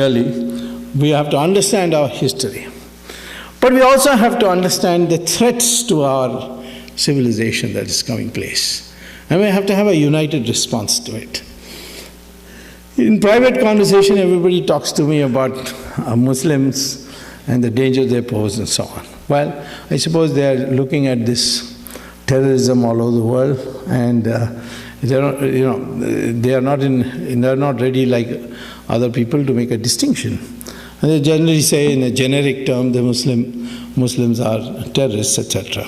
Really, we have to understand our history. But we also have to understand the threats to our civilization that is coming place. And we have to have a united response to it. In private conversation, everybody talks to me about Muslims and the dangers they pose and so on. Well, I suppose they are looking at this terrorism all over the world, and they are not ready like other people to make a distinction. And they generally say in a generic term the Muslims are terrorists, etc.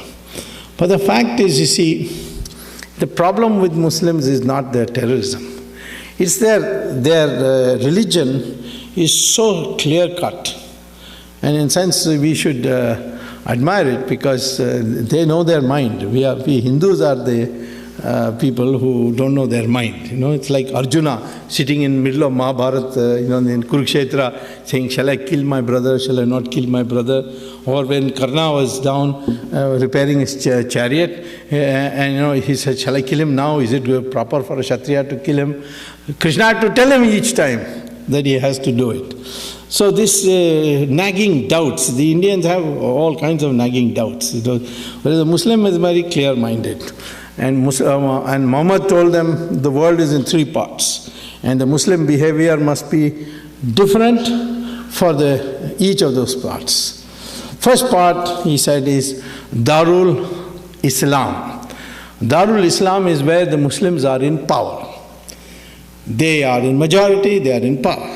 But the fact is, you see, the problem with Muslims is not their terrorism. It's their religion is so clear-cut. And in a sense, we should admire it because they know their mind. We Hindus are the people who don't know their mind. It's like Arjuna sitting in the middle of Mahabharata, in Kurukshetra, saying, "Shall I kill my brother? Shall I not kill my brother?" Or when Karna was down repairing his chariot, and he said, "Shall I kill him now? Is it proper for a Kshatriya to kill him?" Krishna had to tell him each time that he has to do it. So this nagging doubts, the Indians have all kinds of nagging doubts. Whereas the Muslim is very clear-minded. And Muhammad told them the world is in three parts, and the Muslim behavior must be different for each of those parts. First part, he said, is Darul Islam. Darul Islam is where the Muslims are in power. They are in majority, they are in power.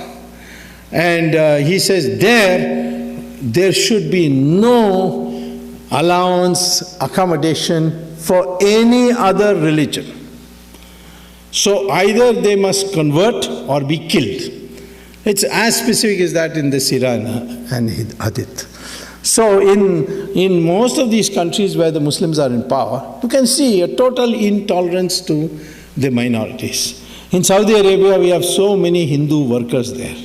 And he says there should be no allowance, accommodation for any other religion. So either they must convert or be killed. It's as specific as that in the Sirah and Hadith. So in most of these countries where the Muslims are in power, you can see a total intolerance to the minorities. In Saudi Arabia, we have so many Hindu workers there.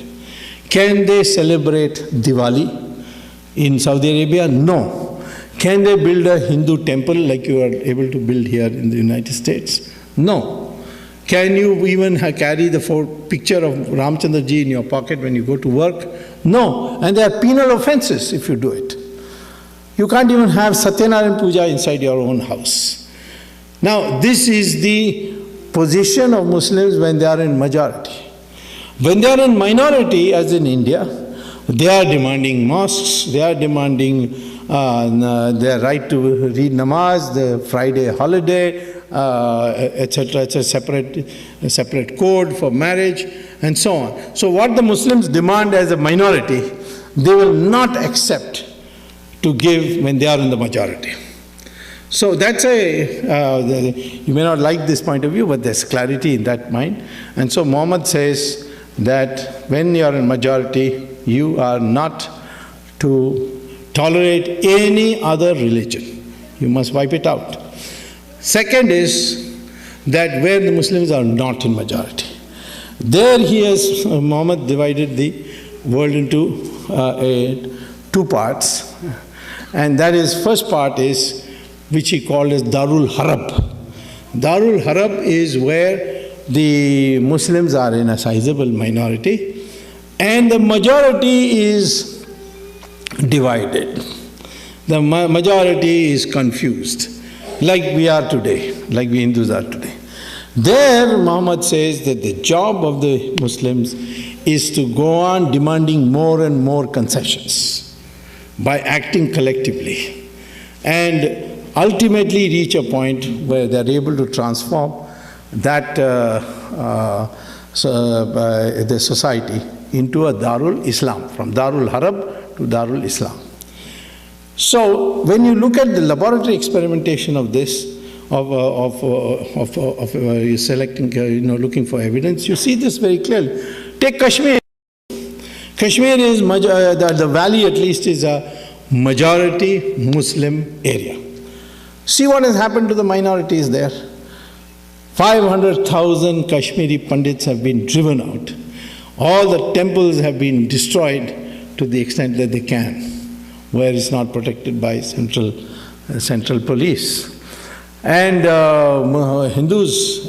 Can they celebrate Diwali in Saudi Arabia? No. Can they build a Hindu temple like you are able to build here in the United States? No. Can you even carry the picture of Ramchandra ji in your pocket when you go to work? No. And there are penal offenses if you do it. You can't even have Satyanarayan Puja inside your own house. Now, this is the position of Muslims when they are in majority. When they are in minority, as in India, they are demanding mosques, they are demanding their right to read namaz, the Friday holiday, etc. It's a separate code for marriage, and so on. So what the Muslims demand as a minority, they will not accept to give when they are in the majority. So that's you may not like this point of view, but there's clarity in that mind. And so Muhammad says that when you are in majority, you are not to tolerate any other religion. You must wipe it out. Second is that where the Muslims are not in majority, there Muhammad divided the world into two parts. And that is, first part is, which he called as Darul Harab. Darul Harab is where the Muslims are in a sizable minority, and the majority is divided. The majority is confused, like we are today, like we Hindus are today. There, Muhammad says that the job of the Muslims is to go on demanding more and more concessions by acting collectively, and ultimately reach a point where they are able to transform that the society into a Darul Islam, from Darul Harab to Darul Islam. So when you look at the laboratory experimentation of this, selecting, looking for evidence, you see this very clearly. Take Kashmir. Kashmir is, the valley at least is a majority Muslim area. See what has happened to the minorities there. 500,000 Kashmiri Pandits have been driven out. All the temples have been destroyed to the extent that they can, where it's not protected by central police. And Hindus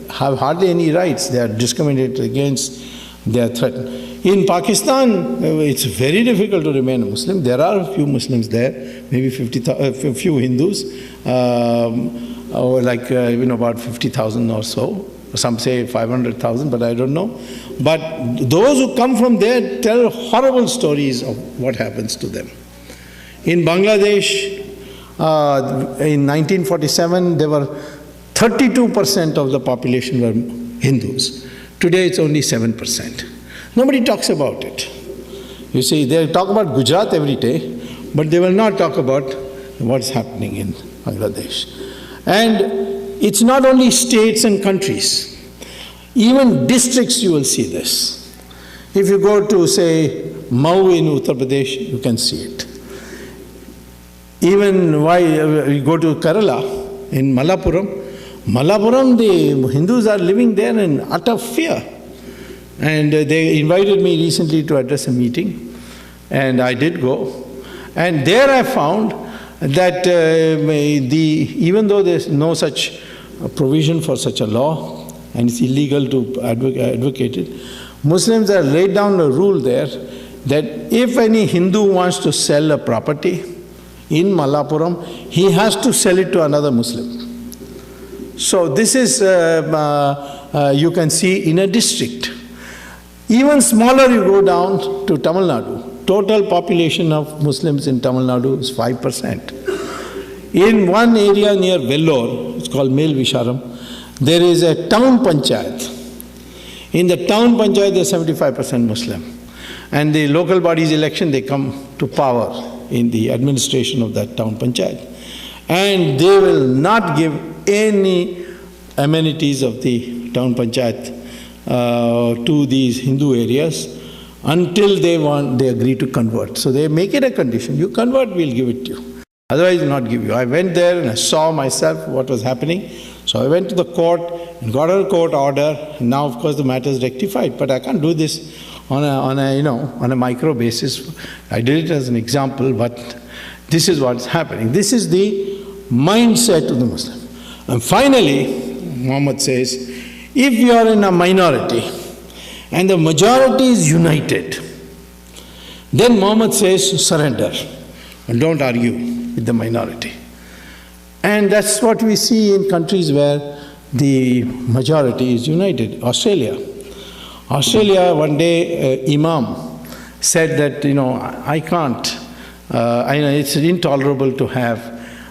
have hardly any rights. They are discriminated against. They are threatened. In Pakistan, it's very difficult to remain a Muslim. There are a few Muslims there, maybe a few Hindus, or like about 50,000 or so. Some say 500,000, but I don't know. But those who come from there tell horrible stories of what happens to them. In Bangladesh, in 1947, there were 32% of the population were Hindus. Today it's only 7%. Nobody talks about it. You see, they talk about Gujarat every day, but they will not talk about what's happening in Bangladesh. And it's not only states and countries. Even districts you will see this. If you go to, say, Mau in Uttar Pradesh, you can see it. Even you go to Kerala, in Malappuram, the Hindus are living there in utter fear. And they invited me recently to address a meeting, and I did go. And there I found that even though there's no such provision for such a law, and it's illegal to advocate it, Muslims have laid down a rule there that if any Hindu wants to sell a property in Malappuram, he has to sell it to another Muslim. So this is, you can see in a district. Even smaller you go down to Tamil Nadu. Total population of Muslims in Tamil Nadu is 5%. In one area near Vellore, it's called Mel Visharam, there is a town panchayat. In the town panchayat, there's 75% Muslim. And the local body's election, they come to power in the administration of that town panchayat. And they will not give any amenities of the town panchayat to these Hindu areas until they agree to convert. So they make it a condition. You convert, we'll give it to you. Otherwise, we'll not give you. I went there and I saw myself what was happening. So I went to the court and got a court order. Now, of course, the matter is rectified. But I can't do this on a micro basis. I did it as an example, but this is what's happening. This is the mindset of the Muslim. And finally, Muhammad says, if you are in a minority and the majority is united, then Muhammad says, surrender and don't argue with the minority. And that's what we see in countries where the majority is united. Australia, one day, Imam said that, I can't, it's intolerable to have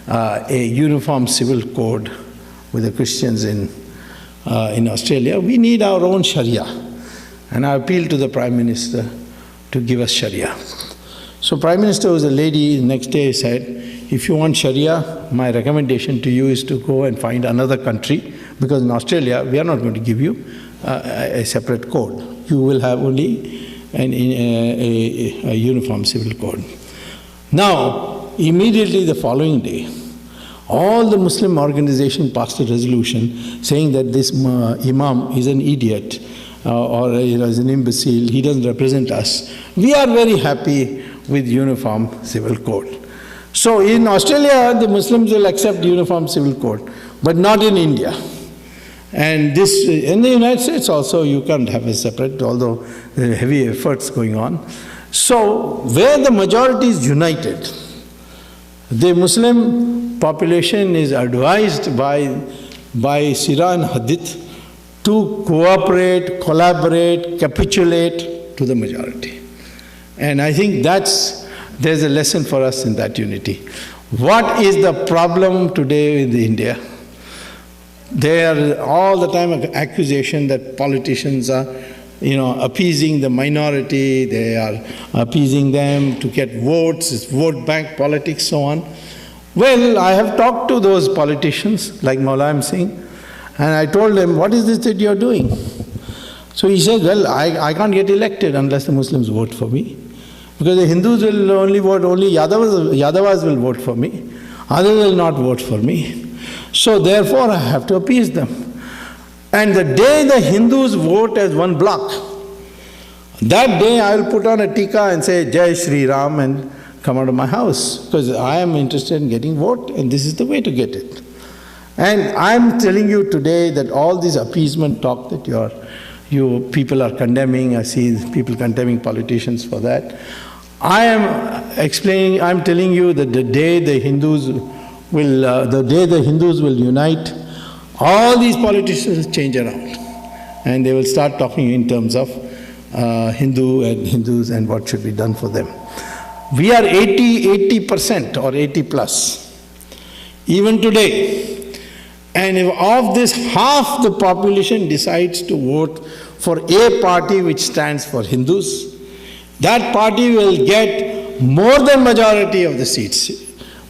a uniform civil code with the Christians in Australia. We need our own Sharia. And I appealed to the Prime Minister to give us Sharia. So Prime Minister was a lady, the next day said, if you want Sharia, my recommendation to you is to go and find another country, because in Australia, we are not going to give you a separate code. You will have only a uniform civil code. Now, immediately the following day, all the Muslim organizations passed a resolution saying that this Imam is an idiot or is an imbecile, he doesn't represent us. We are very happy with uniform civil code. So in Australia, the Muslims will accept uniform civil code, but not in India. And this, in the United States also, you can't have a separate, although there are heavy efforts going on. So where the majority is united, the Muslim population is advised by Sirah and Hadith to cooperate, collaborate, capitulate to the majority. And I think there's a lesson for us in that unity. What is the problem today in India? There are all the time an accusation that politicians are, appeasing the minority, they are appeasing them to get votes, it's vote bank politics, so on. Well, I have talked to those politicians, like Mulayam Singh, and I told them, what is this that you're doing? So he said, well, I can't get elected unless the Muslims vote for me. Because the Hindus will only vote, only Yadavas will vote for me. Others will not vote for me. So therefore I have to appease them. And the day the Hindus vote as one block, that day I will put on a tika and say, Jai Shri Ram, and come out of my house. Because I am interested in getting vote, and this is the way to get it. And I am telling you today that all this appeasement talk that You people are condemning, I see people condemning politicians for that. I am telling you that the day the Hindus will unite, all these politicians change around. And they will start talking in terms of Hindus and what should be done for them. We are 80% or 80 plus. Even today. And if of this half the population decides to vote for a party which stands for Hindus, that party will get more than majority of the seats.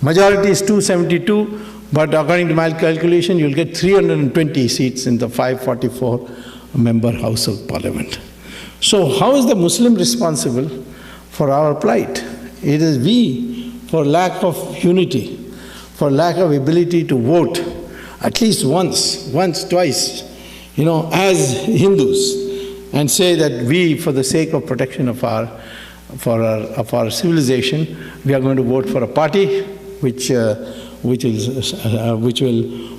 Majority is 272, but according to my calculation, you'll get 320 seats in the 544-member House of Parliament. So how is the Muslim responsible for our plight? It is we, for lack of unity, for lack of ability to vote, at least once, twice, as Hindus, and say that we, for the sake of protection of our civilization, we are going to vote for a party which will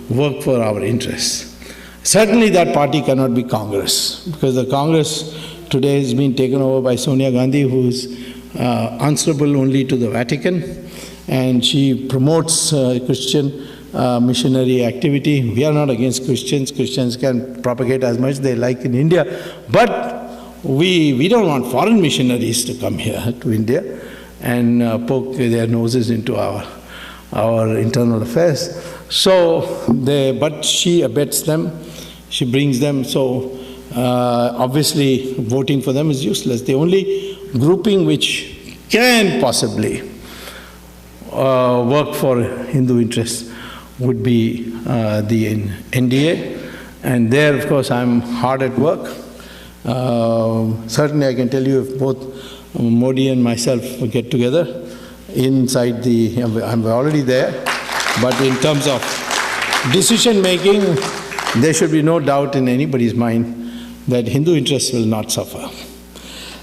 work for our interests. Certainly that party cannot be Congress, because the Congress today has been taken over by Sonia Gandhi, who is answerable only to the Vatican, and she promotes Christian missionary activity. We are not against Christians. Christians can propagate as much they like in India, but we don't want foreign missionaries to come here to India and poke their noses into our internal affairs. But she abets them, she brings them, so obviously voting for them is useless. The only grouping which can possibly work for Hindu interests would be the NDA, and there, of course, I'm hard at work. Certainly I can tell you, if both Modi and myself get together inside I'm already there, but in terms of decision making, there should be no doubt in anybody's mind that Hindu interests will not suffer.